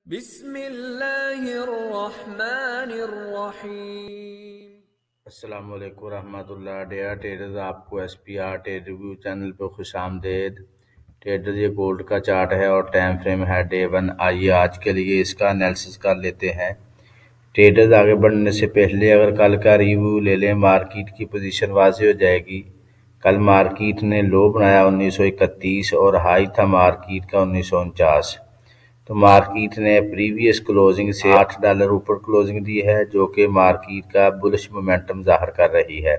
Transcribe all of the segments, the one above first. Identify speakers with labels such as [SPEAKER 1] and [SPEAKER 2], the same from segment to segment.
[SPEAKER 1] बिस्मिल्लाहिर्रहमानिर्रहीम।
[SPEAKER 2] अस्सलाम वालेकुम रहमतुल्लाह। डेयर ट्रेडर्स, आपको SPR ट्रेड रिव्यू चैनल पर खुश आमदेद। ट्रेडर्स, ये गोल्ड का चार्ट है और टाइम फ्रेम है डे 1। आइए आज के लिए इसका एनालिसिस कर लेते हैं। ट्रेडर्स, आगे बढ़ने से पहले अगर कल का रिव्यू ले लें, मार्केट की पोजीशन वाज़ेह हो जाएगी। कल मार्केट ने लो बनाया 1931 और हाई था मार्केट का 1949। तो मार्केट ने प्रीवियस क्लोजिंग से $8 ऊपर क्लोजिंग दी है, जो कि मार्केट का बुलिश मोमेंटम जाहिर कर रही है।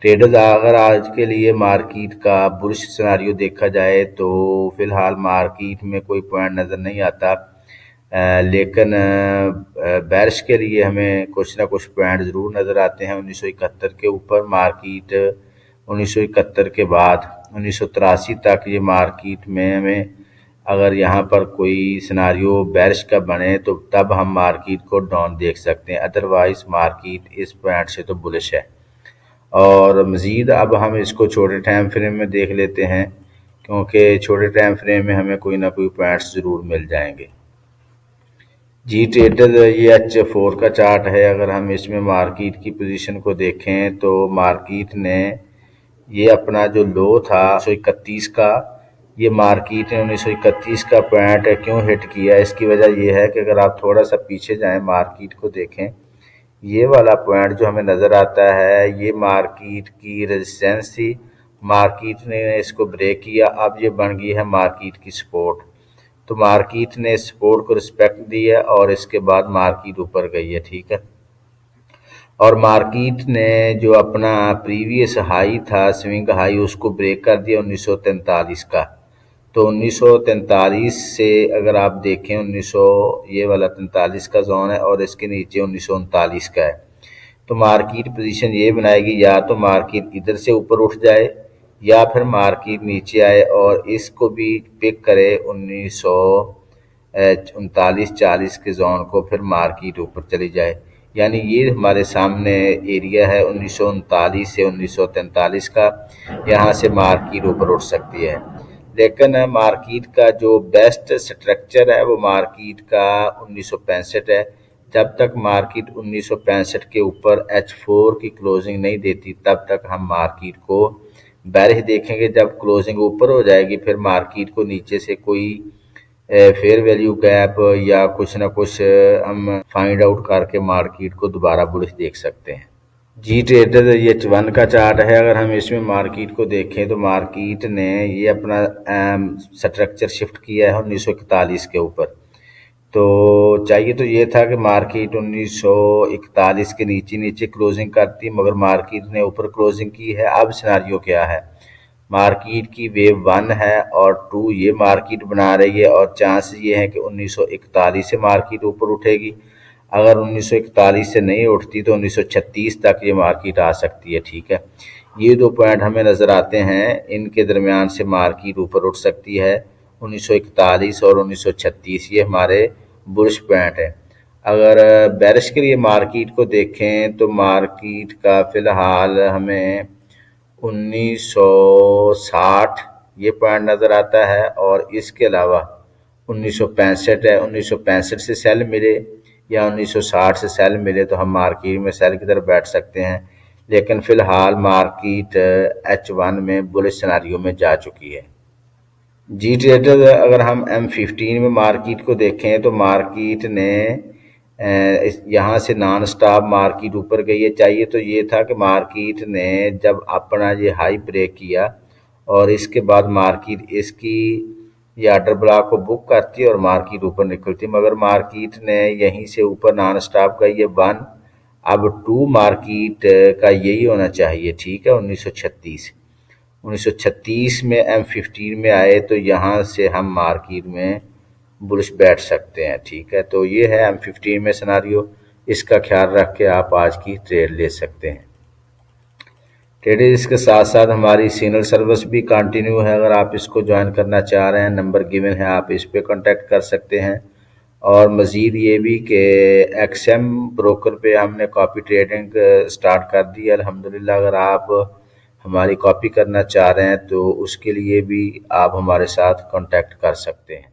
[SPEAKER 2] ट्रेडर्स, अगर आज के लिए मार्केट का बुलिश सिनेरियो देखा जाए तो फिलहाल मार्केट में कोई पॉइंट नज़र नहीं आता, लेकिन बेरिश के लिए हमें कुछ ना कुछ पॉइंट ज़रूर नज़र आते हैं। 1971 के ऊपर मार्केट, 1971 के बाद 1983 तक ये मार्केट में हमें अगर यहाँ पर कोई सिनारियो बेरिश का बने तो तब हम मार्केट को डाउन देख सकते हैं, अदरवाइज मार्केट इस पॉइंट से तो बुलिश है। और मज़ीद अब हम इसको छोटे टाइम फ्रेम में देख लेते हैं, क्योंकि छोटे टाइम फ्रेम में हमें कोई ना कोई पॉइंट्स ज़रूर मिल जाएंगे। जी ट्रेडर, ये H4 का चार्ट है। अगर हम इसमें मार्केट की पोजीशन को देखें तो मार्केट ने ये अपना जो लो था 1931 का, ये मार्केट ने 1931 का पॉइंट क्यों हिट किया, इसकी वजह ये है कि अगर आप थोड़ा सा पीछे जाएं मार्केट को देखें, ये वाला पॉइंट जो हमें नज़र आता है ये मार्केट की रेजिस्टेंस थी। मार्केट ने इसको ब्रेक किया, अब ये बन गई है मार्केट की सपोर्ट। तो मार्केट ने सपोर्ट को रिस्पेक्ट दी है और इसके बाद मार्केट ऊपर गई है, ठीक है। और मार्केट ने जो अपना प्रीवियस हाई था, स्विंग हाई, उसको ब्रेक कर दिया 1943 का। तो 1943 से अगर आप देखें 1900, ये वाला 43 का जोन है और इसके नीचे 1939 का है। तो मार्केट पोजीशन ये बनाएगी, या तो मार्केट इधर से ऊपर उठ जाए या फिर मार्केट नीचे आए और इसको भी पिक करे 1939-40 के जोन को, फिर मार्केट ऊपर चली जाए। यानी ये हमारे सामने एरिया है 1939 से 1943 का, यहाँ से मार्केट ऊपर उठ सकती है। लेकिन मार्केट का जो बेस्ट स्ट्रक्चर है वो मार्केट का 1965 है। जब तक मार्केट 1965 के ऊपर H4 की क्लोजिंग नहीं देती तब तक हम मार्केट को बेरिश देखेंगे। जब क्लोजिंग ऊपर हो जाएगी फिर मार्केट को नीचे से कोई फेयर वैल्यू गैप या कुछ ना कुछ हम फाइंड आउट करके मार्केट को दोबारा बुलिश देख सकते हैं। जी ट्रेडर, ये H1 का चार्ट है। अगर हम इसमें मार्केट को देखें तो मार्केट ने ये अपना स्ट्रक्चर शिफ्ट किया है 1941 के ऊपर। तो चाहिए तो ये था कि मार्केट 1941 के नीचे नीचे क्लोजिंग करती, मगर मार्केट ने ऊपर क्लोजिंग की है। अब सिनारियो क्या है, मार्केट की वेव 1 है और 2 ये मार्केट बना रही है और चांस ये है कि 1941 से मार्केट ऊपर उठेगी। अगर 1941 से नहीं उठती तो 1936 तक ये मार्केट आ सकती है, ठीक है। ये दो पॉइंट हमें नज़र आते हैं, इनके दरमियान से मार्केट ऊपर उठ सकती है। 1941 और 1936 ये हमारे बुलिश पॉइंट है। अगर बेरिश के लिए मार्केट को देखें तो मार्केट का फ़िलहाल हमें 1960 ये पॉइंट नज़र आता है और इसके अलावा 1965 है। 1965 से सेल मिले या 1960 से सेल मिले तो हम मार्केट में सेल की तरफ बैठ सकते हैं। लेकिन फ़िलहाल मार्केट H1 में बुलिश सिनेरियो में जा चुकी है। जी ट्रेडर, अगर हम M15 में मार्केट को देखें तो मार्केट ने यहाँ से नॉन स्टॉप मार्केट ऊपर गई है। चाहिए तो ये था कि मार्केट ने जब अपना ये हाई ब्रेक किया और इसके बाद मार्केट इसकी ये ऑर्डर ब्लॉक को बुक करती और मार्केट ऊपर निकलती, मगर मार्केट ने यहीं से ऊपर नॉन स्टॉप गई है 1। अब 2 मार्केट का यही होना चाहिए, ठीक है। 1936 में M15 में आए तो यहाँ से हम मार्केट में बुलिश बैठ सकते हैं, ठीक है। तो ये है M15 में सिनारियो, इसका ख्याल रख के आप आज की ट्रेड ले सकते हैं। ट्रेडर, इसके साथ साथ हमारी सिग्नल सर्विस भी कंटिन्यू है। अगर आप इसको ज्वाइन करना चाह रहे हैं, नंबर गिवन है, आप इस पे कांटेक्ट कर सकते हैं। और मज़ीद ये भी कि XM ब्रोकर पे हमने कॉपी ट्रेडिंग स्टार्ट कर दी है अल्हम्दुलिल्लाह। अगर आप हमारी कॉपी करना चाह रहे हैं तो उसके लिए भी आप हमारे साथ कांटेक्ट कर सकते हैं।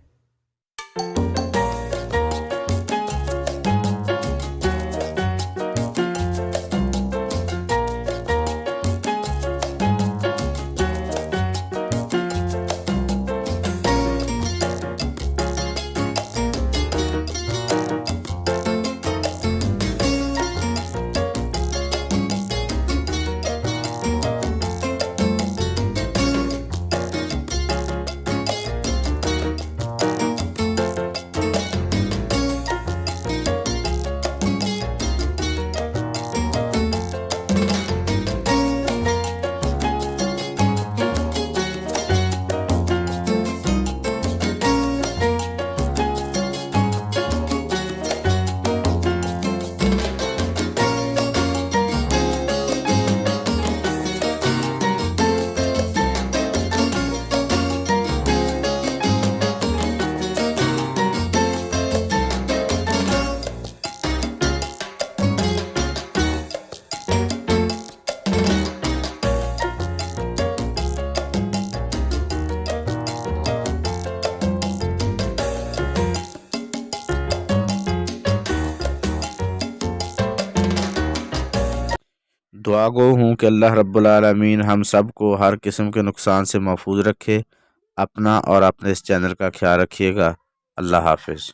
[SPEAKER 2] दुआ गो हूँ कि अल्लाह रब्बुल आलमीन हम सब को हर किस्म के नुकसान से महफूज रखे। अपना और अपने इस चैनल का ख्याल रखिएगा। अल्लाह हाफिज़।